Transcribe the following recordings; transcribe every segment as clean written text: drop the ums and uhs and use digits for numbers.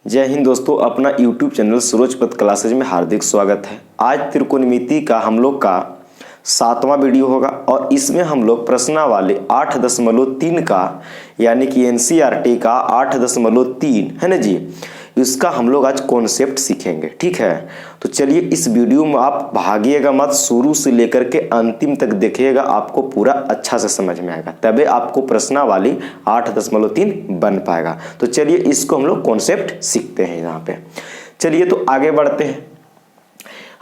जय हिंद दोस्तों, अपना YouTube चैनल सूरजपत क्लासेज में हार्दिक स्वागत है। आज त्रिकोणमिति का हम लोग का 7वां वीडियो होगा और इसमें हम लोग प्रश्नावली 8.3 का यानी कि NCERT का 8.3 है ना जी, इसका हम लोग आज कॉन्सेप्ट सीखेंगे। ठीक है, तो चलिए इस वीडियो में आप भागिएगा मत, शुरू से लेकर के अंतिम तक देखिएगा, आपको पूरा अच्छा से समझ में आएगा, तभी आपको प्रश्नावली 8.3 बन पाएगा। तो चलिए इसको हम लोग कॉन्सेप्ट सीखते हैं यहाँ पे। चलिए तो आगे बढ़ते हैं।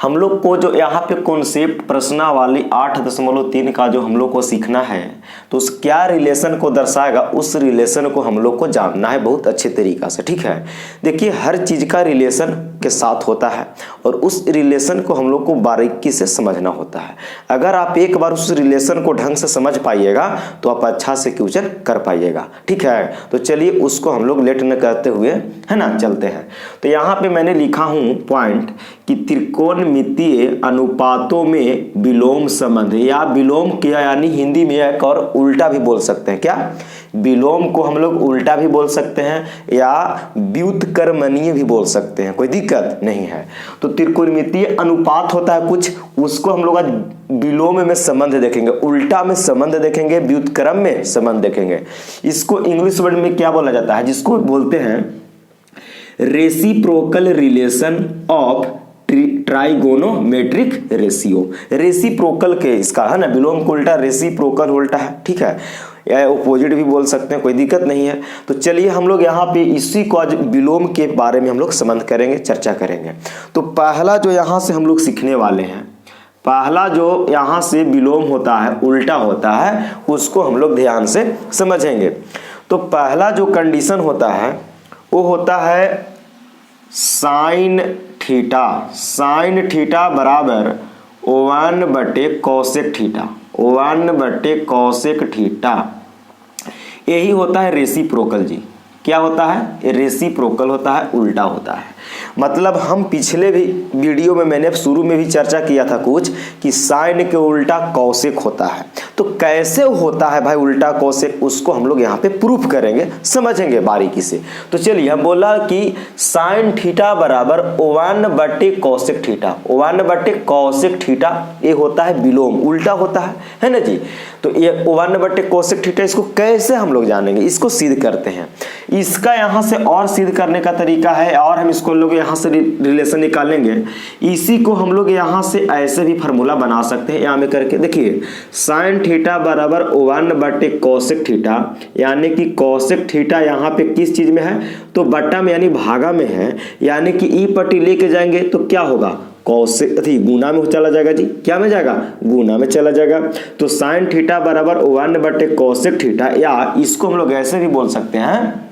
हम लोग को जो यहाँ पे कॉन्सेप्ट प्रश्नावली 8.3 का जो हम लोग को सीखना है, तो उस क्या रिलेशन को दर्शाएगा, उस रिलेशन को हम लोग को जानना है बहुत अच्छे तरीक़ा से। ठीक है, देखिए हर चीज़ का रिलेशन के साथ होता है और उस रिलेशन को हम लोग को बारीकी से समझना होता है। अगर आप एक बार उस रिलेशन को ढंग से समझ पाइएगा तो आप अच्छा से फ्यूचर कर पाइएगा। ठीक है, तो चलिए उसको हम लोग लेट न करते हुए है ना चलते हैं। तो यहाँ पे मैंने लिखा हूँ पॉइंट कि त्रिकोणमितीय अनुपातों में विलोम संबंध, या विलोम किया यानी हिंदी में एक और उल्टा भी बोल सकते हैं। क्या विलोम को हम लोग उल्टा भी बोल सकते हैं या व्युत्क्रमणीय भी बोल सकते हैं, कोई दिक्कत नहीं है। तो त्रिकोणमितीय अनुपात होता है कुछ, उसको हम लोग आज विलोम में संबंध देखेंगे, उल्टा में संबंध देखेंगे, व्युत्क्रम में संबंध देखेंगे। इसको इंग्लिश वर्ड में क्या बोला जाता है, जिसको बोलते हैं reciprocal relation of trigonometric ratio. Reciprocal के इसका है ना, विलोम को उल्टा रेसिप्रोकल उल्टा है। ठीक है, या ओपोजिट भी बोल सकते हैं, कोई दिक्कत नहीं है। तो चलिए हम लोग यहाँ पे इसी को आज विलोम के बारे में हम लोग संबंध करेंगे, चर्चा करेंगे। तो पहला जो यहाँ से हम लोग सीखने वाले हैं, पहला जो यहाँ से विलोम होता है, उल्टा होता है, उसको हम लोग ध्यान से समझेंगे। तो पहला जो कंडीशन होता है वो होता है साइन थीटा। साइन थीटा बराबर 1/cosec थीटा, 1/cosec थीटा, यही होता है रेसिप्रोकल जी। क्या होता है? रेसिप्रोकल होता है, उल्टा होता है। मतलब हम पिछले भी वीडियो में मैंने शुरू में भी चर्चा किया था कुछ कि साइन के उल्टा कौशिक होता है। तो कैसे होता है भाई उल्टा कौशिक, उसको हम लोग यहाँ पे प्रूफ करेंगे, समझेंगे बारीकी से। तो चलिए हम बोला कि साइन थीटा बराबर 1/cosec थीटा, 1/cosec थीटा ये होता है विलोम, उल्टा होता है ना जी। तो ये 1/cosec थीटा, इसको कैसे हम लोग जानेंगे, इसको सिद्ध करते हैं। इसका यहाँ से और सिद्ध करने का तरीका है, और हम इसको लोग यहाँ से रिलेशन निकालेंगे। इसी को हम लोग यहाँ से ऐसे भी फार्मूला बना सकते हैं, यहाँ में करके देखिए साइन थीटा बराबर 1/cosec थीटा, यानी कि cosec थीटा यहाँ पे किस चीज में है, तो बट्टा में यानी भागा में है, यानी कि ई पट्टी लेके जाएंगे तो क्या होगा, कौशिक गुना में चला जाएगा जी। क्या में जाएगा? गुना में चला जाएगा। तो साइन थीटा बराबर 1/cosec थीटा, या इसको हम लोग ऐसे भी बोल सकते हैं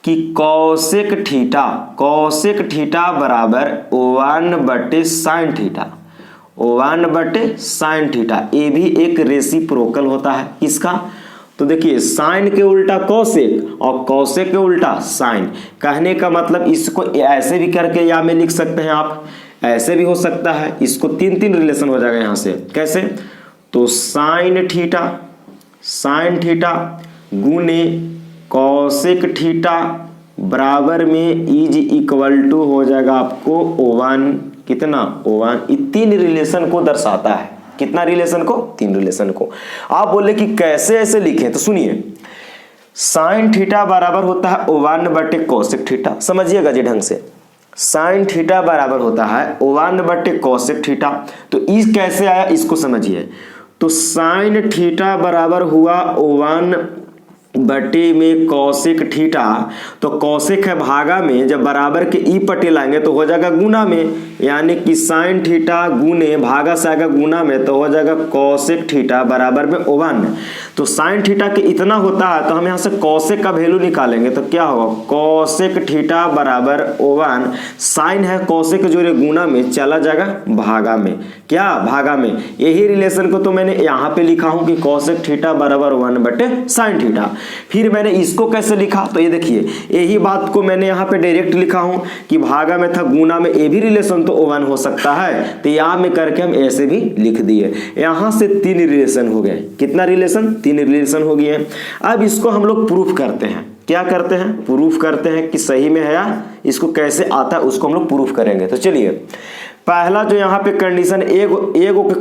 कि कौशिक थीटा, कौशिक थीटा बराबर 1/sin थीटा, 1/sin थीटा, ये भी एक रेसिप्रोकल होता है। इसका तो देखिए साइन के उल्टा कौशिक और कौशिक के उल्टा साइन, कहने का मतलब इसको ऐसे भी करके या में लिख सकते हैं आप, ऐसे भी हो सकता है। इसको 3 रिलेशन हो जाएगा यहाँ से। कैसे? तो साइन थीटा, साइन थीटा गुने कौशिक थीटा बराबर में इज इक्वल टू हो जाएगा आपको 1, कितना 1। ये 3 रिलेशन को दर्शाता है। कितना रिलेशन को? 3 रिलेशन को। आप बोले कि कैसे ऐसे लिखें, तो सुनिए साइन थीटा बराबर होता है 1/cosec थीटा, समझिएगा जी ढंग से। साइन थीटा बराबर होता है 1/cosec थीटा, तो इस कैसे आया इसको समझिए। तो साइन थीटा बराबर हुआ 1/cosec थीटा, तो कौशिक है भागा में, जब बराबर के ई पट्टी लाएंगे तो हो जाएगा गुना में, यानी कि साइन थीटा गुने भागा से आएगा गुना में, तो हो जाएगा कौशिक थीटा बराबर में 1। तो साइन थीटा के इतना होता है, तो हम यहाँ से कौशिक का वैल्यू निकालेंगे तो क्या होगा, कौशिक थीटा बराबर 1। साइन है कौशिक के जोड़े गुना में, चला जाएगा भागा में। क्या? भागा में। यही रिलेशन को तो मैंने यहाँ पे लिखा हूँ कि कौशिक थीटा बराबर 1/sin थीटा। फिर मैंने इसको कैसे लिखा, तो ये देखिए यही बात को मैंने यहाँ पे डायरेक्ट लिखा हूँ कि भागा में था गुना में, ये भी रिलेशन तो 1 हो सकता है, तो यहाँ में करके हम ऐसे भी लिख दिए। यहाँ से 3 रिलेशन हो गए। कितना रिलेशन? 3 रिलेशन हो गए। अब इसको हम लोग प्रूफ करते हैं। क्या करते हैं, प्रूफ करते हैं कि सही में है या इसको कैसे आता है उसको हम लोग प्रूफ करेंगे। तो चलिए पहला जो यहाँ पे कंडीशन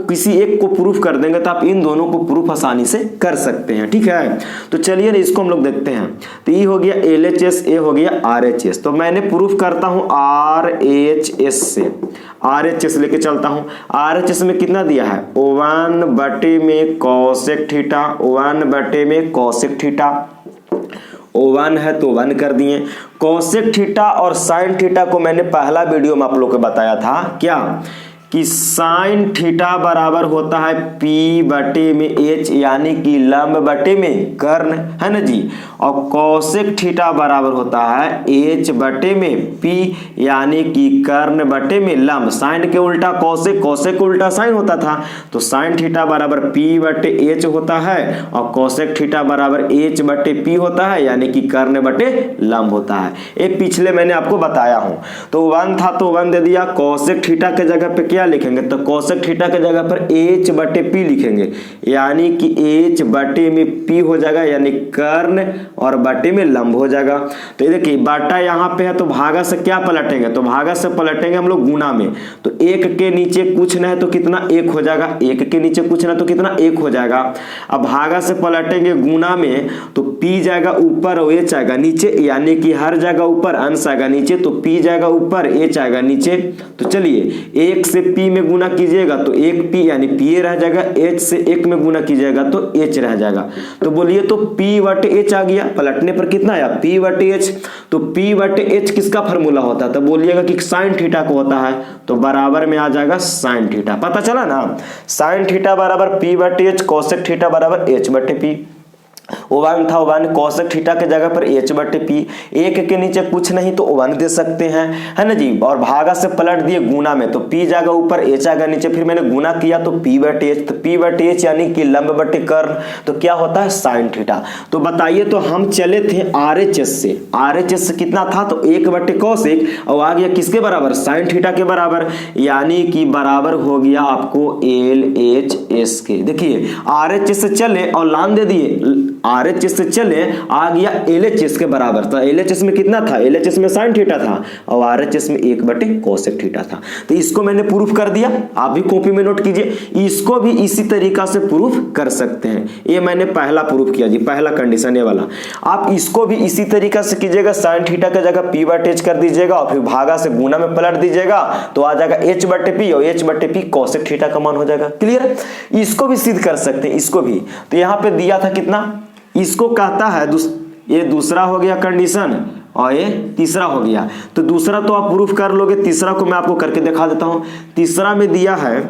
किसी एक को प्रूफ कर देंगे तो आप इन दोनों को प्रूफ आसानी से कर सकते हैं, ठीक है। तो चलिए ना इसको हम लोग देखते हैं। तो ये हो गया LHS, ए हो गया RHS। तो मैंने प्रूफ करता हूं RHS से, RHS लेके चलता हूं। RHS में कितना दिया है 1/में cosec थीटा, 1/में cosec थीटा। O1 है तो 1 कर दिए। कोसेक थीटा और साइन थीटा को मैंने पहला वीडियो में आप लोग को बताया था क्या कि साइन थीटा बराबर होता है P/H यानी कि लंब बटे में कर्ण, है ना जी। और कोसेक थीटा बराबर होता है H/में P यानी कि कर्ण बटे में लंब। साइन के उल्टा कोसेक, कोसेक के उल्टा साइन होता था, तो साइन थीटा बराबर P/H होता है और कोसेक थीटा बराबर H/P होता है यानी कि कर्ण बटे लंब होता है। ये पिछले मैंने आपको बताया हूं। तो 1 था तो 1 दे दिया। कोसेक थीटा के जगह पे क्या लिखेंगे, तो कोसेक थीटा के जगह पर H/P लिखेंगे यानी कि H/में P हो जाएगा यानी कर्ण और बटे में लंब हो जाएगा। तो ये देखिए बाटा यहाँ पे है तो भागा से क्या पलटेंगे, तो भागा से पलटेंगे हम लोग गुना में। तो 1 के नीचे कुछ ना है तो कितना 1 हो जाएगा, 1 के नीचे कुछ ना तो कितना 1 हो जाएगा। अब भागा से पलटेंगे गुना में तो P जाएगा ऊपर और H आएगा नीचे, यानी कि हर जगह ऊपर अंश आएगा नीचे, तो P जाएगा ऊपर H आएगा नीचे। तो चलिए 1 से P में गुना कीजिएगा तो 1P यानी P रह जाएगा, H से 1 में गुना कीजिएगा तो H रह जाएगा। तो बोलिए तो P/H आ गया, पलटने पर कितना आया P/H। तो P/H किसका फार्मूला होता है, तो बोलिएगा कि साइन थीटा को होता है, तो बराबर में आ जाएगा साइन थीटा। पता चला ना, साइन थीटा बराबर P/H, कोसेक थीटा बराबर H/P। 1 था 1, कोसेक थीटा के जगह पर H/P। 1 के नीचे कुछ नहीं तो 1 दे सकते हैं, है ना जी। और भागा से पलट दिए गुना में तो P जाएगा ऊपर H आएगा नीचे, फिर मैंने गुना किया तो P/H। तो P/H यानी कि लंब बटे कर्ण, तो क्या होता है साइन थीटा। तो बताइए तो हम चले थे RHS से, RHS से कितना था तो 1/कोसेक और आ गया किसके बराबर, साइन थीटा के बराबर, यानी कि बराबर हो गया आपको LHS के। देखिए RHS से चले और लान दे दिए, RHS से चले आ गया LHS के बराबर। तो LHS में कितना था, LHS में साइन थीटा था और RHS में 1/कोसेक थीटा था। तो इसको मैंने प्रूफ कर दिया, आप भी कॉपी में नोट कीजिए। इसको भी इसी तरीका से प्रूफ कर सकते हैं। ये मैंने पहला प्रूफ किया जी, पहला कंडीशन ये वाला। आप इसको भी इसी तरीका से कीजिएगा, साइन थीटा की जगह P/H कर दीजिएगा और फिर भागा से गुना में पलट दीजिएगा तो आ जाएगा H/P और H/P कोसेक थीटा का मान हो जाएगा। क्लियर, इसको भी सिद्ध कर सकते हैं, इसको भी। तो यहाँ पे दिया था कितना, इसको कहता है ये दूसरा हो गया कंडीशन और ये तीसरा हो गया। तो दूसरा तो आप प्रूफ कर लोगे, तीसरा को मैं आपको करके दिखा देता हूं। तीसरा में दिया है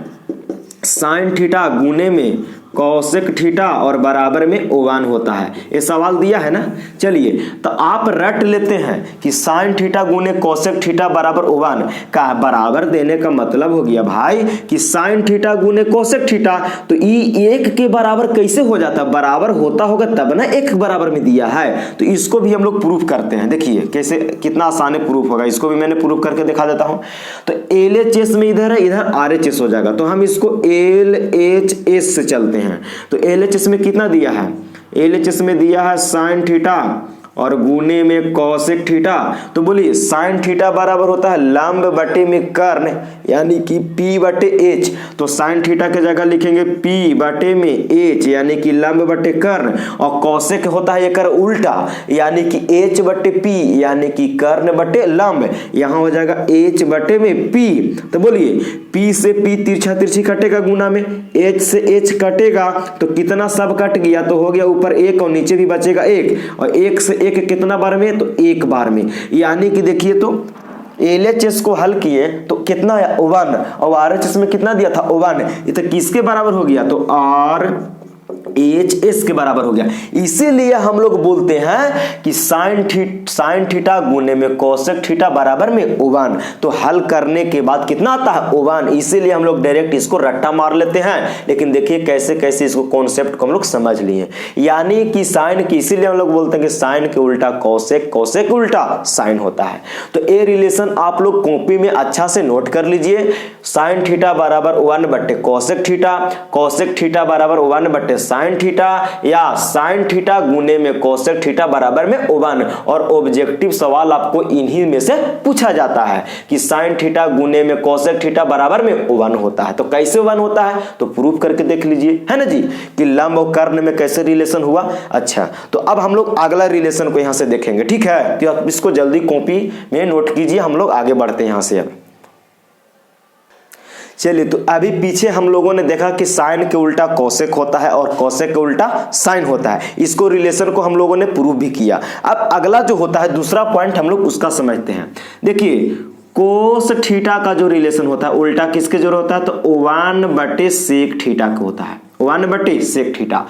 साइन थीटा गुने में कोसेक थीटा और बराबर में O1 होता है। ये सवाल दिया है ना। चलिए तो आप रट लेते हैं कि साइन थीटा गुने कोसेक थीटा बराबर O1 का बराबर देने का मतलब हो गया भाई कि साइन थीटा गुने कोसेक थीटा, तो ये 1 के बराबर कैसे हो जाता, बराबर होता होगा तब ना 1 बराबर में दिया है। तो इसको भी हम लोग प्रूफ करते हैं। देखिए कैसे, कितना आसान प्रूफ होगा, इसको भी मैंने प्रूफ करके दिखा देता हूं। तो LHS में इधर है, इधर RHS हो जाएगा, तो हम इसको LHS से चलते हैं। तो LHS में कितना दिया है, LHS में दिया है साइन थीटा और गुने में कोसेक थीटा। तो बोलिए साइन थीटा बराबर होता है लंब बटे में कर्ण यानी कि P/H। तो साइन थीटा के जगह लिखेंगे P/H यानी कि लंब बटे कर्ण, और कोसेक होता है एक उल्टा यानी कि H/P यानी कि कर्ण बटे लंब। यहां हो जाएगा H/P। तो बोलिए P से P तिरछा तिरछी कटेगा गुना में, H से H कटेगा तो कितना सब कट गया, तो हो गया ऊपर 1 और नीचे भी बचेगा 1, और 1 से 1 कितना बार में, तो 1 बार में। यानी कि देखिए तो LHS को हल किए तो कितना आया 1 और RHS में कितना दिया था O1, ये तो किसके बराबर हो गया, तो RHS के बराबर हो गया। इसीलिए हम लोग बोलते हैं कि साइन थीटा गुने में कोसेक थीटा बराबर में O1। तो हल करने के बाद कितना आता है O1, इसीलिए हम लोग डायरेक्ट इसको रट्टा मार लेते हैं। लेकिन देखिए कैसे कैसे इसको कॉन्सेप्ट को हम लोग समझ लिए, यानी कि साइन की, इसीलिए हम लोग बोलते हैं कि साइन के उल्टा कोसेक, कोसेक उल्टा साइन होता है। तो ये रिलेशन आप लोग कॉपी में अच्छा से नोट कर लीजिए। साइन थीटा बराबर 1/कोसेक थीटा, कोसेक थीटा बराबर 1/साइन साइन थीटा या साइन थीटा गुने में कोसेक थीटा बराबर में 1 और ऑब्जेक्टिव सवाल आपको इन्हीं में से पूछा जाता है कि साइन थीटा गुने में कोसेक थीटा बराबर में 1 होता है। तो कैसे 1 होता है तो प्रूफ करके देख लीजिए, है ना जी, कि लंब और कर्ण में कैसे रिलेशन हुआ। अच्छा, तो अब हम लोग अगला रिलेशन को यहां से देखेंगे, ठीक है, तो आप इसको जल्दी कॉपी में नोट कीजिए, हम लोग आगे बढ़ते हैं यहां से। अब चलिए, तो अभी पीछे हम लोगों ने देखा कि साइन के उल्टा कोसेक होता है और कोसेक के उल्टा साइन होता है। इसको रिलेशन को हम लोगों ने प्रूव भी किया। अब अगला जो होता है दूसरा पॉइंट हम लोग उसका समझते हैं। देखिए, कोस थीटा का जो रिलेशन होता है उल्टा किसके जो होता है तो 1/sec थीटा का होता है। 1/sec थीटा,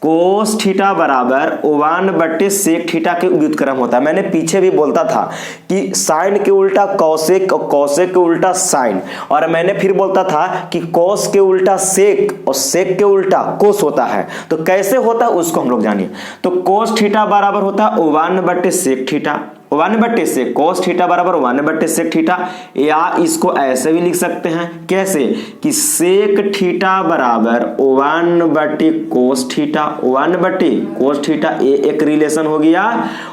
कोस थीटा बराबर 1/sec थीटा के व्युत्क्रम होता है। मैंने पीछे भी बोलता था कि साइन के उल्टा कॉसेक और कॉसेक के उल्टा साइन, और मैंने फिर बोलता था कि कॉस के उल्टा सेक और सेक के उल्टा कोस होता है। तो कैसे होता है उसको हम लोग जानिए। तो कोस थीटा बराबर होता है 1/sec theta, 1/sec cos theta बराबर 1/sec थीटा, या इसको ऐसे भी लिख सकते हैं, कैसे कि सेक थीटा बराबर 1/cos थीटा, 1/cos थीटा, ये एक रिलेशन हो गया।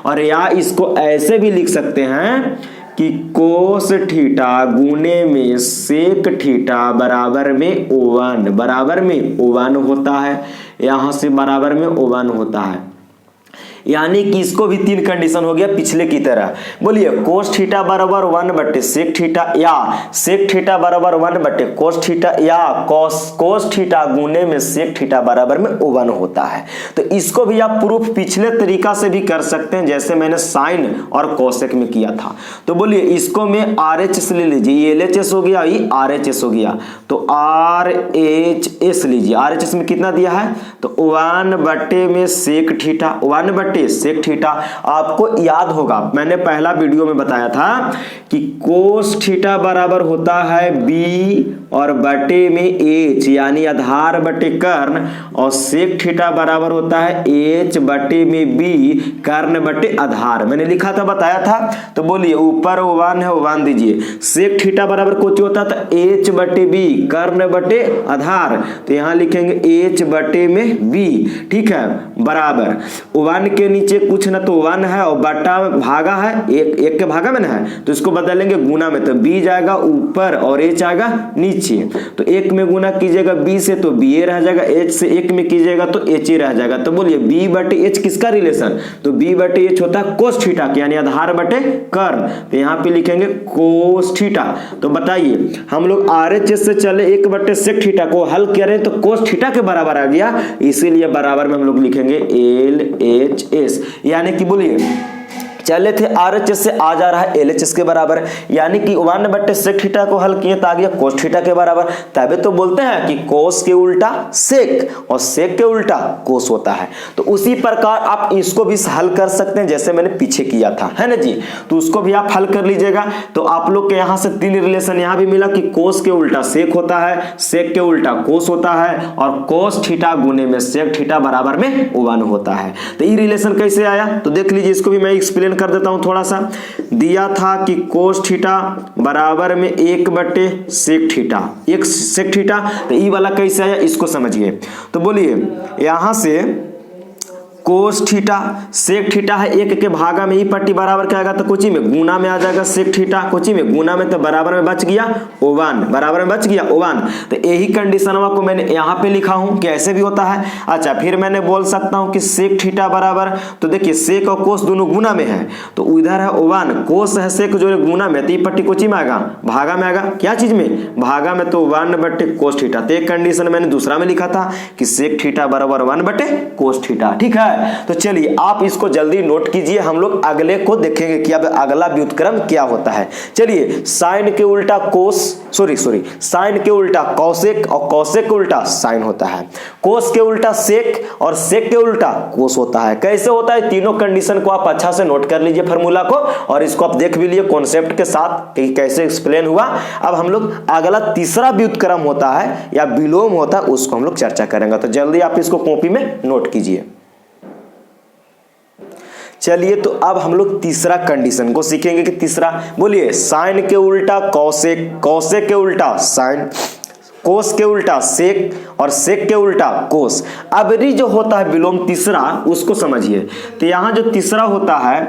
और या इसको ऐसे भी लिख सकते हैं कि कोस थीटा गुने में सेक थीटा बराबर में 1 होता है, यहां से बराबर में 1 होता है। यानी कि इसको भी 3 कंडीशन हो गया पिछले की तरह। बोलिए, कोस थीटा बराबर 1/sec थीटा, या सेक थीटा बराबर 1/cos थीटा, या कोस थीटा गुने में सेक थीटा बराबर में 1 होता है। तो इसको भी आप प्रूफ पिछले तरीका से भी कर सकते हैं, जैसे मैंने साइन और कोसेक में किया था। तो बोलिए, इसको में RHS ले लीजिए, ये LHS हो गया, ये RHS हो गया, तो RHS लीजिए। RHS में कितना दिया है तो 1/sec थीटा, 1/sec थीटा। आपको याद होगा मैंने पहला वीडियो में बताया था कि कोस थीटा बराबर होता है b और बटे में h, यानी आधार बटे कर्ण, और सेक थीटा बराबर होता है h बटे में b कर्ण बटे आधार। मैंने लिखा था, बताया था। तो बोलिए, ऊपर 1 है, 1 दीजिए। सेक थीटा बराबर कुछ होता था h बटे b कर्ण बटे आधार, तो यहां लिखेंगे h बटे में b, ठीक है, बराबर 1 के नीचे कुछ ना तो 1 है और बटा भागा है, एक के भागा में ना है, तो इसको बदलेंगे गुना में, तो b जाएगा ऊपर और h आएगा नीचे। तो 1 में गुना कीजिएगा b से तो b रह जाएगा, h से 1 में कीजिएगा तो h रह जाएगा। तो बोलिए, b/h किसका रिलेशन तो b/h होता है कोस थीटा, यानी आधार बटे कर्ण, तो यहाँ पे लिखेंगे कोस थीटा। तो बताइए, हम लोग RHS से चले 1/sec थीटा को हल करें तो कोस थीटा के बराबर आ गया, इसीलिए बराबर में हम लोग लिखेंगे LHS। यानी कि बोलिए, चले थे RHS से आ जा रहा है LHS के बराबर, यानी कि 1/sec थीटा को हल किए तो आ गया कोस थीटा के बराबर। तभी तो बोलते हैं कि कोस के उल्टा सेक और सेक के उल्टा कोस होता है। तो उसी प्रकार आप इसको भी हल कर सकते हैं, जैसे मैंने पीछे किया था, है ना जी। तो उसको भी आप हल कर लीजिएगा। तो आप लोग के यहाँ से 3 रिलेशन यहाँ भी मिला कि कोस के उल्टा सेक होता है, सेक के उल्टा कोस होता है, और कोस थीटा गुने में सेक थीटा बराबर में 1 होता है। तो ये रिलेशन कैसे आया तो देख लीजिए, इसको भी मैं एक्सप्लेन कर देता हूं थोड़ा सा। दिया था कि कोस थीटा बराबर में 1/sec थीटा, एक सेक थीटा, तो ये वाला कैसे आया इसको समझिए। तो बोलिए, यहां से कोस थीटा सेक थीटा है, 1 के भागा में ही पट्टी बराबर क्या आएगा तो कुछ में गुना में आ जाएगा सेक थीटा, कुछ में गुना में, तो बराबर में बच गया 1, बराबर में बच गया 1। तो यही कंडीशन को मैंने यहाँ पे लिखा हूं कि ऐसे भी होता है। अच्छा, फिर मैंने बोल सकता हूं कि सेक थीटा बराबर, तो देखिए सेक और कोस दोनों गुना में है, तो उधर है 1, कोस है सेक जो गुना में, तो ये पट्टी कुछ में आएगा भागा में आएगा, क्या चीज में भागा में, तो 1/cos थीटा। तो एक कंडीशन मैंने दूसरा में लिखा था कि सेक थीटा बराबर 1/cos थीटा, ठीक है। तो चलिए आप इसको जल्दी नोट कीजिए, हम लोग अगले को देखेंगे कि अब अगला व्युत्क्रम क्या होता है। चलिए, साइन के उल्टा कोस, साइन के उल्टा कॉसेक और कॉसेक के उल्टा साइन होता है, कोस के उल्टा सेक और सेक के उल्टा कोस होता है। कैसे होता है, तीनों कंडीशन को आप अच्छा से नोट कर लीजिए फॉर्मूला को, और इसको आप देख भी लिए कॉन्सेप्ट के साथ कि कैसे एक्सप्लेन हुआ। अब हम लोग अगला तीसरा व्युत्क्रम होता है या विलोम होता है, उसको हम लोग चर्चा करेंगे। तो जल्दी आप इसको कॉपी में नोट कीजिए। चलिए, तो अब हम लोग तीसरा कंडीशन को सीखेंगे कि तीसरा, बोलिए, साइन के उल्टा कॉसेक, कॉसेक के उल्टा साइन, कोस के उल्टा सेक और सेक के उल्टा कोस। अबरी जो होता है विलोम तीसरा, उसको समझिए। तो यहां जो तीसरा होता है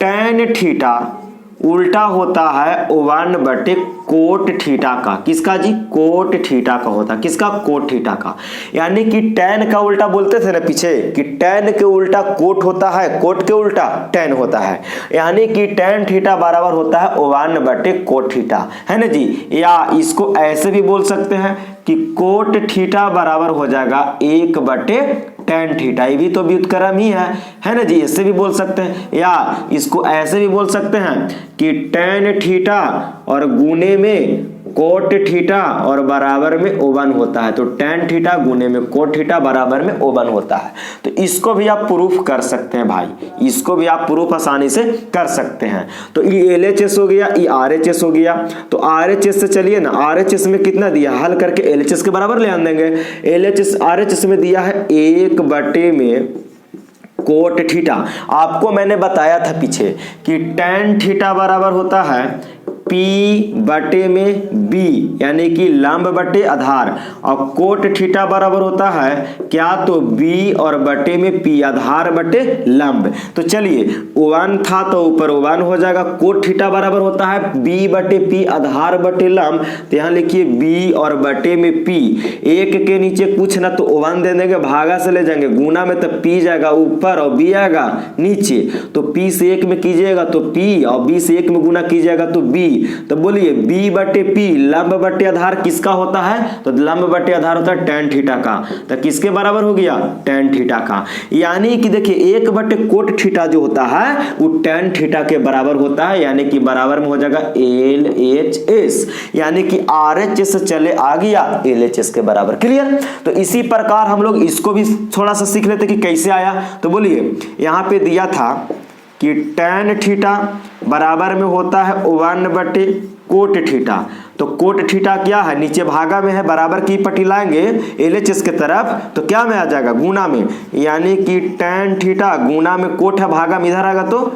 tan थीटा उल्टा होता है 1 बटे कोट थीटा का। किसका जी? कोट थीटा का होता है। किसका? कोट थीटा का। यानी कि tan का उल्टा बोलते थे ना पीछे कि tan के उल्टा कोट होता है, कोट के उल्टा tan होता है। यानी कि tan थीटा बराबर होता है 1 बटे कोट थीटा, है ना जी। या इसको ऐसे भी बोल सकते हैं कि कोट थीटा बराबर हो जाएगा 1 बटे tan थीटा। ये भी तो व्युत्क्रम ही है ना जी। इससे भी बोल सकते हैं, या इसको ऐसे भी बोल सकते हैं कि tan थीटा और गुने में कोट थीटा और बराबर में 1 होता है। तो tan थीटा गुने में कोट थीटा बराबर में 1 होता है। तो इसको भी आप प्रूफ कर सकते हैं भाई, इसको भी आप प्रूफ आसानी से कर सकते हैं। तो ये LHS हो गया, ये RHS हो गया। तो RHS से चलिए ना, RHS में कितना दिया, हल करके LHS के बराबर ले आन देंगे। LHS RHS में दिया है 1 बटे में कोट थीटा। आपको मैंने बताया था पीछे कि tan थीटा बराबर होता है P बटे में B, यानी कि लंब बटे आधार, और कोट थीटा बराबर होता है क्या? तो B और बटे में P, आधार बटे लंब। तो चलिए 1 था तो ऊपर 1 हो जाएगा। कोट थीटा बराबर होता है B बटे P, आधार बटे लंब। तो यहाँ लिखिए B और बटे में P, एक के नीचे कुछ ना तो 1 दे देंगे, भागा से ले जाएंगे, गुना में तो P जाएगा ऊपर और B आएगा नीचे। तो P से 1 में कीजिएगा तो P, और B से 1 में गुना कीजिएगा तो B। तो बोलिए B बटे P, लंब बटे आधार किसका होता है? तो लंब बटे आधार होता है tan थीटा का। तो किसके बराबर हो गया? tan थीटा का। यानी कि देखिए 1 बटे कोट थीटा जो होता है वो tan थीटा के बराबर होता है, यानी कि बराबर में हो जाएगा LHS, यानी कि RHS से चले आ गया LHS के बराबर। क्लियर? तो इसी प्रकार हम लोग इसको भी थोड़ा सा सीख लेते कि कैसे आया। तो बोलिए यहाँ पे दिया था कि tan थीटा बराबर में होता है 1 बटे कोट थीटा। तो कोट थीटा क्या है? नीचे भागा में है, बराबर की पट्टी लाएंगे LHS के तरफ तो क्या में आ जाएगा? गुना में। यानी कि tan थीटा गुना में कोट है, भागा में इधर आएगा तो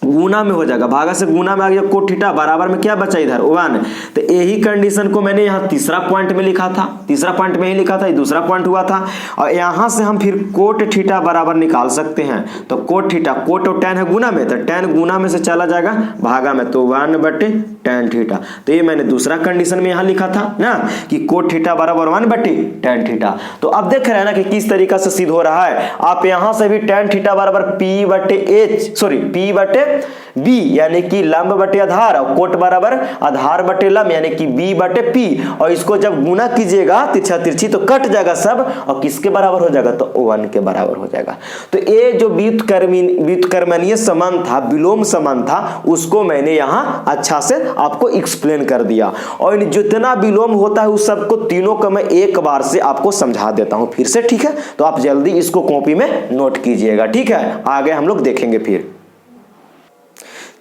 गुना में हो जाएगा, भागा से गुना में आ गया कोट थीटा, बराबर में क्या बचा इधर 1। तो यही कंडीशन को मैंने यहाँ तीसरा पॉइंट में लिखा था, तीसरा पॉइंट में ही लिखा था, ये दूसरा पॉइंट हुआ था। और यहाँ से हम फिर कोट थीटा बराबर निकाल सकते हैं। तो कोट थीटा, कोट और tan है गुना में, तो tan गुना में से चला जाएगा भागा में, तो 1 बटे tan थीटा। तो ये मैंने दूसरा कंडीशन में यहाँ लिखा था ना कि कोट थीटा बराबर 1 बटे tan थीटा। तो अब देख रहे हैं ना कि किस तरीका से सिद्ध हो रहा है। आप यहाँ से भी tan थीटा बराबर P बटे B, यानी कि लंब बटे आधार, और कोट बराबर आधार बटे लंब, यानी कि B बटे P। और इसको जब गुना कीजिएगा तिरछा तिरछी तो कट जाएगा सब, और किसके बराबर हो जाएगा? तो 1 के बराबर हो जाएगा। तो ये जो व्युत्क्रमणीय संबंध था, विलोम संबंध था, उसको मैंने यहाँ अच्छा से आपको एक्सप्लेन कर दिया। और जितना विलोम होता है उस सबको तीनों को मैं एक बार से आपको समझा देता हूँ फिर से, ठीक है? तो आप जल्दी इसको कॉपी में नोट कीजिएगा, ठीक है? आगे हम लोग देखेंगे फिर।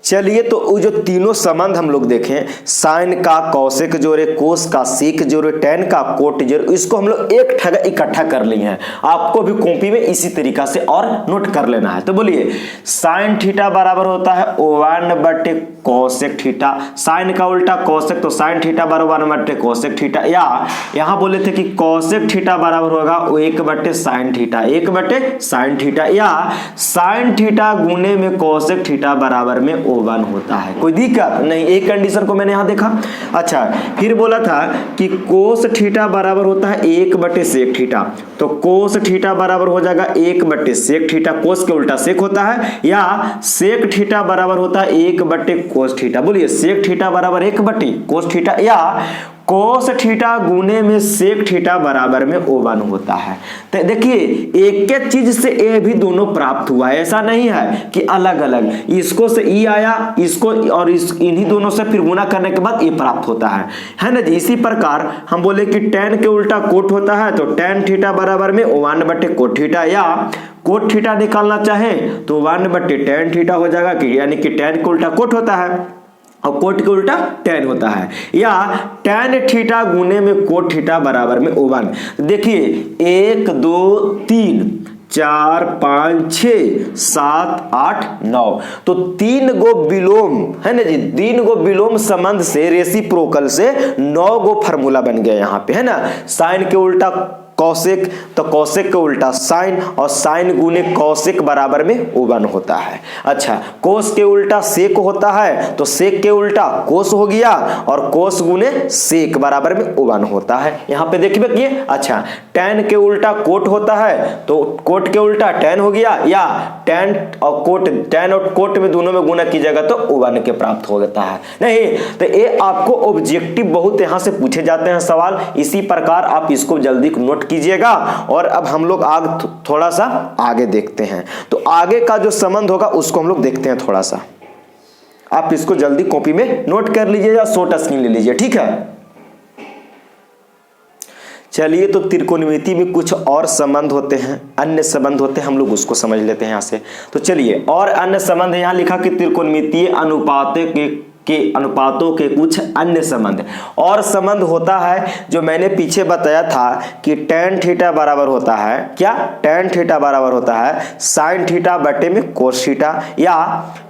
चलिए, तो जो तीनों संबंध हम लोग देखें, साइन का कौशिक जोड़े, कोस का सीक जोड़े, tan का कोट जोड़े, इसको हम लोग एक ठगा इकट्ठा कर लिए हैं। आपको भी कॉपी में इसी तरीका से और नोट कर लेना है। तो बोलिए साइन थीटा बराबर होता है 1 बटे कौशिक थीटा, साइन का उल्टा कौशिक, तो साइन थीटा बराबर 1 बटे कौशिक थीटा। या यहाँ बोले थे कि कौशिक थीटा बराबर होगा 1 बटे साइन थीटा, 1 बटे साइन थीटा। या साइन थीटा गुने में कौशिक थीटा बराबर में 1 होता है। कोई दिक्कत नहीं, एक कंडीशन को मैंने यहाँ देखा। अच्छा, फिर बोला था कि कोस थीटा बराबर होता है 1 बटे सेक थीटा, तो कोस थीटा बराबर हो जाएगा 1 बटे सेक थीटा, कोस के उल्टा सेक होता है। या सेक थीटा बराबर होता है 1 बटे कोस थीटा। बोलिए सेक थीटा बराबर 1 बटे कोस थीटा, या कोस थीटा गुने में सेक थीटा बराबर में 1 होता है। तो देखिए एक एक चीज से ए भी दोनों प्राप्त हुआ है, ऐसा नहीं है कि अलग अलग, इसको से ई आया, इसको और इन्हीं दोनों से फिर गुना करने के बाद ये प्राप्त होता है ना जी। इसी प्रकार हम बोले कि tan के उल्टा कोट होता है, तो tan थीटा बराबर में 1 बटे कोट थीटा। या कोट थीटा निकालना चाहें तो 1 बटे tan थीटा हो जाएगा, कि यानी कि tan के उल्टा कोट होता है और कोट के उल्टा tan होता है। या tan थीटा गुने में कोट थीटा बराबर में 1। देखिए 1 2 3 4 5 6 7 8 9। तो 3 गो विलोम है ना जी, 3 गो विलोम संबंध से रेसिप्रोकल से 9 गो फार्मूला बन गया यहाँ पे है ना। साइन के उल्टा कौशिक, तो कौशिक के उल्टा साइन, और साइन गुने कौशिक बराबर में O1 होता है। अच्छा, कोस के उल्टा सेक होता है, तो सेक के उल्टा कोस हो गया, और कोस गुने सेक बराबर में O1 होता है। यहाँ पे देखिए कि अच्छा, टैन के उल्टा कोट होता है, तो कोट के उल्टा टैन हो गया, या टैन और कोट, टैन और कोट में दोनों में गुना कीजिएगा तो O1 के प्राप्त हो जाता है। नहीं तो ये आपको ऑब्जेक्टिव बहुत यहाँ से पूछे जाते हैं सवाल, इसी प्रकार आप इसको जल्दी नोट कीजिएगा। और अब हम लोग थोड़ा सा आगे देखते हैं, तो आगे का जो संबंध होगा उसको हम लोग देखते हैं थोड़ा सा। आप इसको जल्दी कॉपी में नोट कर लीजिए या शॉर्ट स्क्रीन ले लीजिए, ठीक है। चलिए, तो त्रिकोणमिति में कुछ और संबंध होते हैं, अन्य संबंध होते हैं, हम लोग उसको समझ लेते हैं यहाँ से। तो चलिए, और अन्य संबंध यहाँ लिखा कि त्रिकोणमितीय अनुपातों के कुछ अन्य संबंध। और संबंध होता है जो मैंने पीछे बताया था कि tan थीटा बराबर होता है क्या, tan थीटा बराबर होता है sin थीटा बटे में cos थीटा, या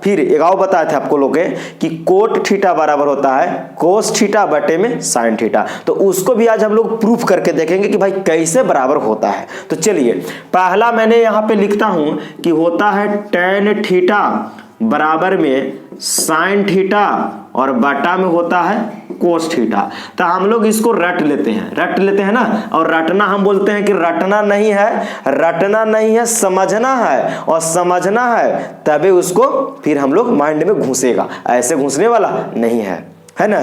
फिर एक और बताए थे आपको लोग कि कोट थीटा बराबर होता है cos थीटा बटे में sin थीटा। तो उसको भी आज हम लोग प्रूफ करके देखेंगे कि भाई कैसे बराबर होता है। तो चलिए, पहला मैंने यहाँ पे लिखता हूं कि होता है tan थीटा बराबर में साइन थीटा, और बटा में होता है कोस थीटा। तो हम लोग इसको रट लेते हैं ना। और रटना हम बोलते हैं कि रटना नहीं है, समझना है, और समझना है तभी उसको फिर हम लोग माइंड में घुसेगा, ऐसे घुसने वाला नहीं है ना।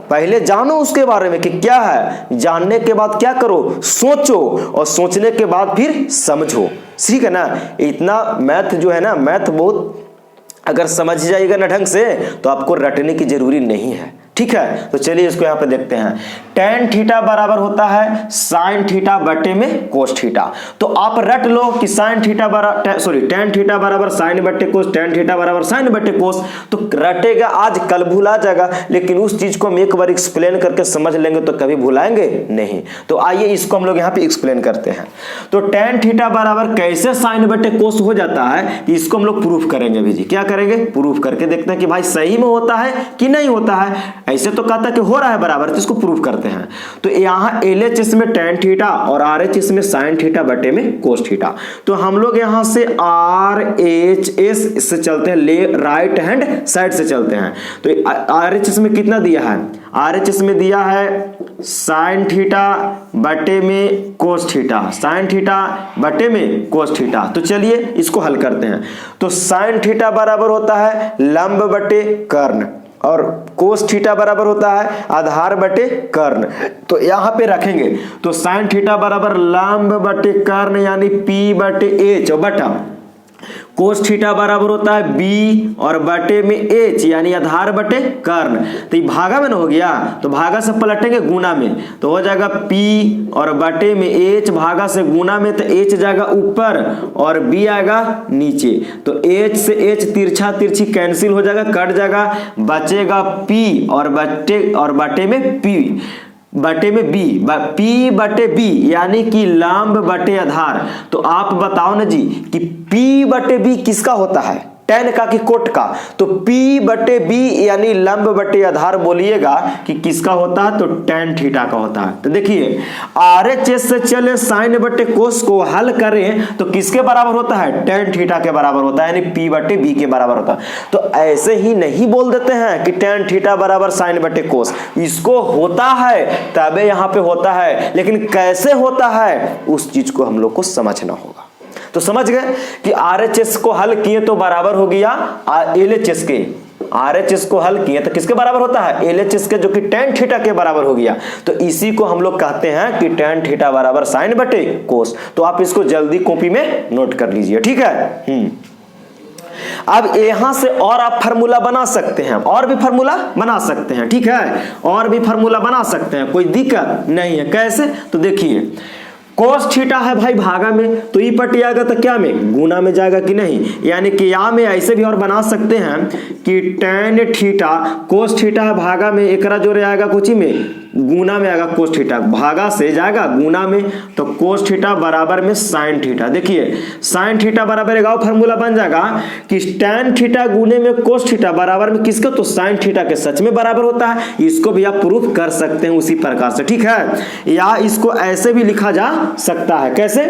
पहले जानो उसके बारे में कि क्या है, जानने के बाद क्या करो, सोचो, और सोचने के बाद फिर समझो, ठीक है ना। इतना मैथ जो है ना, मैथ बहुत अगर समझ जाइएगा ना ढंग से, तो आपको रटने की जरूरी नहीं है, ठीक है। तो चलिए इसको यहाँ पे देखते हैं। tan थीटा बराबर होता है sin थीटा बटे में cos थीटा। तो आप रट लो कि tan थीटा बराबर sin बटे cos, tan थीटा बराबर sin बटे cos। तो रटेगा आज, कल भुला जाएगा, लेकिन उस चीज को हम एक बार एक्सप्लेन करके समझ लेंगे तो कभी भुलाएंगे नहीं। तो आइए इसको हम लोग यहाँ पे एक्सप्लेन करते हैं। तो tan थीटा बराबर कैसे sin बटे cos हो जाता है, इसको हम लोग प्रूफ करेंगे भी जी। क्या करेंगे, प्रूफ करके देखते हैं कि भाई सही में होता है कि नहीं होता है। ऐसे तो कहता कि हो रहा है बराबर, तो इसको प्रूफ करते हैं। तो यहाँ LHS में tan थीटा और RHS में sin थीटा बटे में cos थीटा। तो हम लोग यहाँ से RHS से चलते हैं, राइट हैंड साइड से चलते हैं। तो RHS में कितना दिया है, RHS में दिया है sin थीटा बटे में cos थीटा, sin थीटा बटे में cos थीटा। तो चलिए इसको हल करते हैं। तो sin थीटा बराबर होता है लंब बटे कर्ण, और कोस थीटा बराबर होता है आधार बटे कर्ण। तो यहाँ पे रखेंगे तो साइन थीटा बराबर लंब बटे कर्ण यानी P बटे H, और बटा कोस थीटा बराबर होता है B और बटे में H यानी आधार बटे कर्ण। तो ये भागा में ना हो गया, तो भागा से पलटेंगे गुना में, तो हो जाएगा P और बटे में H, भागा से गुना में, तो H जाएगा ऊपर और B आएगा नीचे। तो H से H तिरछा तिरछी कैंसिल हो जाएगा, कट जाएगा, बचेगा P और बटे में P बटे में B, P बटे B यानी कि लंब बटे आधार। तो आप बताओ ना जी कि P बटे B किसका होता है, tan का कि कोट का। तो P बटे B यानी लंब बटे आधार बोलिएगा कि किसका होता है, तो tan थीटा का होता है। तो देखिए RHS से चले sin बटे cos को हल करें तो किसके बराबर होता है, tan थीटा के बराबर होता है, यानी P बटे B के बराबर होता है। तो ऐसे ही नहीं बोल देते हैं कि tan थीटा बराबर sin बटे cos, इसको होता है तबे यहाँ पे होता है, लेकिन कैसे होता है उस चीज को हम लोग को समझना होगा। तो समझ गए कि RHS को हल किए तो बराबर हो गया LHS के, RHS को हल किए तो किसके बराबर होता है, LHS के, जो कि tan थीटा के बराबर हो गया। तो इसी को हम लोग कहते हैं कि tan थीटा बराबर sin बटे cos। तो आप इसको जल्दी कॉपी में नोट कर लीजिए, ठीक है। अब यहां से और आप फार्मूला बना सकते हैं, और भी फार्मूला बना सकते हैं, ठीक है, और भी फार्मूला बना सकते हैं, कोई दिक्कत नहीं है। कैसे, तो देखिए कोस थीटा है भाई भागा में, तो ई पटी आएगा तो क्या में, गुना में जाएगा कि नहीं। यानी कि या में ऐसे भी और बना सकते हैं कि टेन थीटा कोस थीटा है भागा में, एकरा जोड़े आएगा कुछ में गुना में आएगा, कोस थीटा भागा से जाएगा गुना में, तो कोस थीटा बराबर में साइन थीटा। देखिए साइन थीटा बराबर एक फॉर्मूला बन जाएगा कि टेन थीटा गुने में कोस थीटा बराबर में किसका, तो साइन थीटा के सच में बराबर होता है। इसको भी आप प्रूफ कर सकते हैं उसी प्रकार से, ठीक है। या इसको ऐसे भी लिखा जा सकता है, कैसे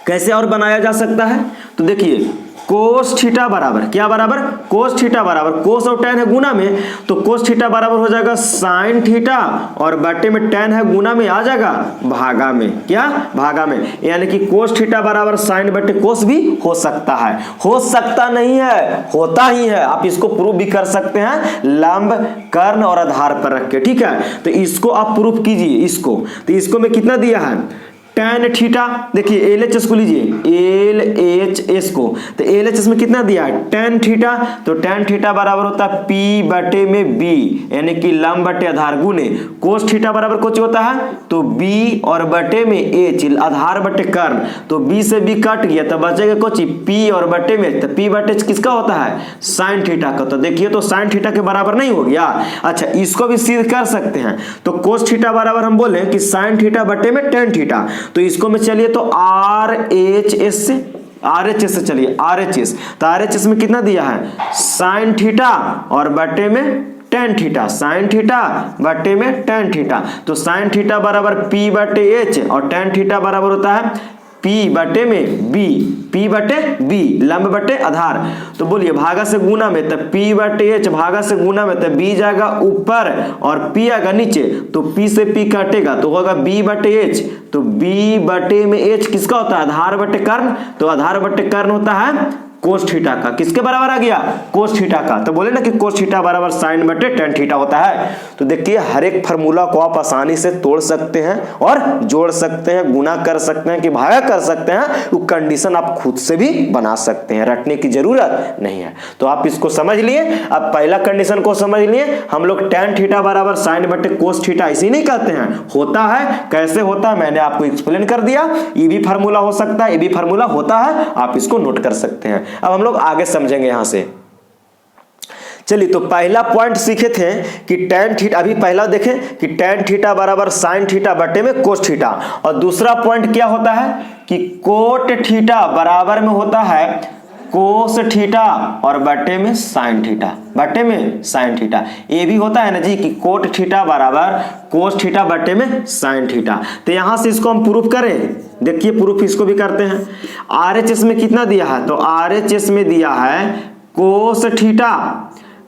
कैसे और बनाया जा सकता है, तो देखिए कोस थीटा बराबर क्या बराबर, कोस थीटा बराबर कोस और टेन है गुना में, तो कोस थीटा बराबर हो जाएगा साइन थीटा और बटे में टेन है गुना में आ जाएगा भागा में, क्या भागा में। यानी कि कोस थीटा बराबर साइन बटे कोस भी हो सकता है, हो सकता नहीं है, होता ही है। आप इसको प्रूफ भी कर सकते हैं लंब कर्ण और आधार पर रख के, ठीक है। तो इसको आप प्रूफ कीजिए इसको, तो इसको में कितना दिया है टेन थीटा, देखिए एल एच एस को लीजिए, एल एच एस को, तो एल एच एस में कितना दिया है टेन थीटा, तो टेन थीटा बराबर होता है पी बटे में बी, यानी कि लंब बटे आधार गुने कोस थीटा बराबर कुछ होता है तो बी और बटे में एच आधार बटे कर्ण, तो बी से बी कट गया तो बचेगा कुछ पी और बटे में, तो पी बटे किसका होता है साइन थीटा का, तो देखिए तो साइन थीटा के बराबर नहीं हो गया। अच्छा इसको भी सिद्ध कर सकते हैं, तो कोस थीटा बराबर हम बोले कि साइन थीटा बटे में टेन थीटा, तो इसको में चलिए तो आर एच एस से चलिए आर एच एस, तो आर एच एस में कितना दिया है साइन थीटा और बटे में टेन थीटा, साइन थीटा बटे में टेन थीटा, तो साइन थीटा बराबर पी बटे एच और टेन थीटा बराबर होता है पी बटे में बी, पी बटे बी लंब बटे आधार, तो बोलिए भागा से गुना में, तो पी बटे एच भागा से गुना में, तो बी जाएगा ऊपर और पी आएगा नीचे, तो पी से पी काटेगा तो होगा बी बटे एच, तो बी बटे में एच किसका होता है आधार बटे कर्ण, तो आधार बटे कर्ण होता है कोस थीटा का, किसके बराबर आ गया कोस थीटा का, तो बोले ना कि कोस थीटा बराबर साइन बटे टेन थीटा होता है। तो देखिए हर एक फार्मूला को आप आसानी से तोड़ सकते हैं और जोड़ सकते हैं, गुना कर सकते हैं कि भागा कर सकते हैं, वो कंडीशन आप खुद से भी बना सकते हैं, रटने की जरूरत नहीं है। तो आप इसको समझ लिए, अब पहला कंडीशन को समझ लिए, हम लोग टेन थीटा बराबर साइन बटे कोस थीटा इसी नहीं कहते हैं, होता है, कैसे होता है मैंने आपको एक्सप्लेन कर दिया, ये भी फार्मूला हो सकता है, ये भी फार्मूला होता है, आप इसको नोट कर सकते हैं। अब हम लोग आगे समझेंगे यहां से, चलिए तो पहला पॉइंट सीखे थे कि टेन थीटा, अभी पहला देखें कि टेन थीटा बराबर साइन थीटा बटे में कोस थीटा, और दूसरा पॉइंट क्या होता है कि कोट थीटा बराबर में होता है कोस थीटा और बटे में साइन थीटा, बटे में साइन थीटा, ये भी होता है ना जी कि कोट थीटा बराबर कोस थीटा बटे में साइन थीटा। तो यहां से इसको हम प्रूफ करें, देखिए प्रूफ इसको भी करते हैं। आरएचएस में कितना दिया है, तो आरएचएस में दिया है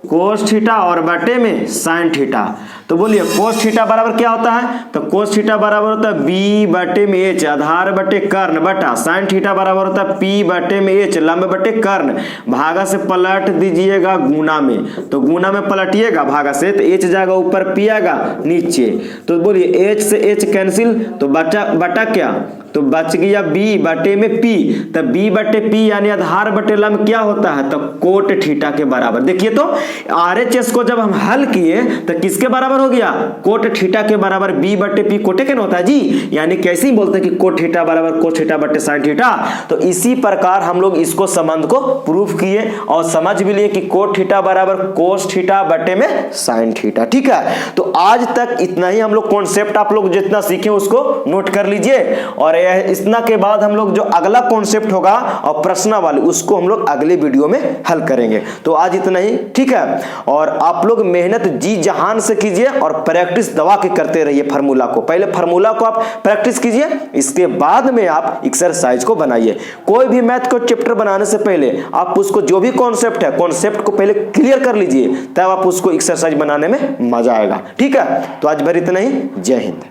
कोस थीटा और बटे में साइन थीटा, तो बोलिए कोस थीटा बराबर क्या होता है, तो कोस थीटा बराबर होता है बी बटे में एच आधार बटे कर्ण बटा साइन थीटा बराबर होता है पी बटे में एच लंब बटे कर्ण, भागा से पलट दीजिएगा गुना में, तो गुना में पलटिएगा भागा से, तो एच जाएगा ऊपर पी आएगा नीचे, तो बोलिए एच से एच कैंसिल, तो बटा क्या, तो बच गया बी बटे में पी, तो बी बटे पी यानी आधार बटे लंब क्या होता है, तो कोट थीटा के बराबर। देखिए तो आरएचएस को जब हम हल किए तो किसके बराबर हो गया, कोट थीटा के बराबर, बी बटे पी कोटे के होता है जी, यानी कैसे ही बोलते हैं कि कोट थीटा बराबर कोस थीटा बटे साइन थीटा। तो इसी प्रकार हम लोग इसको संबंध को प्रूफ किए और समझ भी लिए कि कोट थीटा बराबर कोस थीटा बटे में साइन थीटा, ठीक है। तो आज तक इतना ही हम लोग कॉन्सेप्ट आप लोग जितना सीखे उसको नोट कर लीजिए, और इतना के बाद हम लोग जो अगला कॉन्सेप्ट होगा और प्रश्नावली उसको हम लोग अगले वीडियो में हल करेंगे। तो आज इतना ही, ठीक है। और आप लोग मेहनत जी जहान से कीजिए और प्रैक्टिस दबा के करते रहिए फार्मूला को, पहले फार्मूला को आप प्रैक्टिस कीजिए, इसके बाद में आप एक्सरसाइज को बनाइए। कोई भी मैथ को चैप्टर बनाने से पहले आप उसको जो भी कॉन्सेप्ट है कॉन्सेप्ट को पहले क्लियर कर लीजिए, तब आप उसको एक्सरसाइज बनाने में मजा आएगा, ठीक है। तो आज भर इतना ही, जय हिंद।